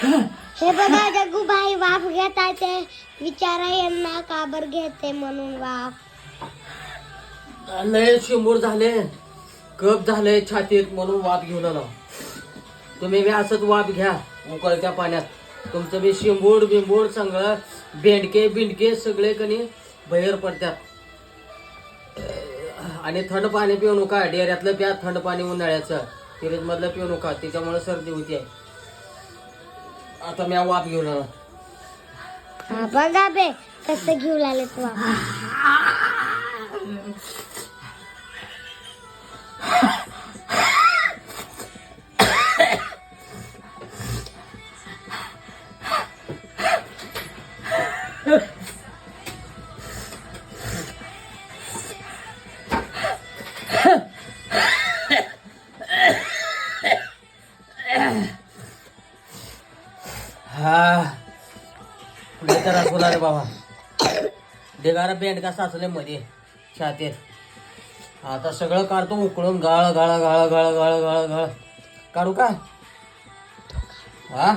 हे बघा जग्गूबाई वाफ घेत आहे ते विचारा यांना का बर घेते म्हणून वाफ. लय शिंबूड झाले, कप झाले छातीत म्हणून वाफ घेऊन आलो. तुम्ही बी असंच वाफ घ्या उकळत्या पाण्यात. तुमचं बी शिंबूड बिंबूड सगळं बेंडके बिंडके सगळे कणी बाहेर पडतात. आणि थंड पाणी पिऊ नका, डेऱ्यातलं प्या थंड पाणी उन्हाळ्याचं, फ्रीज मधलं पिऊ नका, त्याच्यामुळे सर्दी होती आहे. आता मी वाफ घेऊन आलो. हा बघा बे कसं घेऊन आले तू वाफ. हा तर असला रे बाबा, ढेगारा बेंडका साचले मध्ये छातीत. आता सगळं काढतो उकळून, गाळ गाळ गाळ गाळ गाळ गाळ गाळ काढू का? हा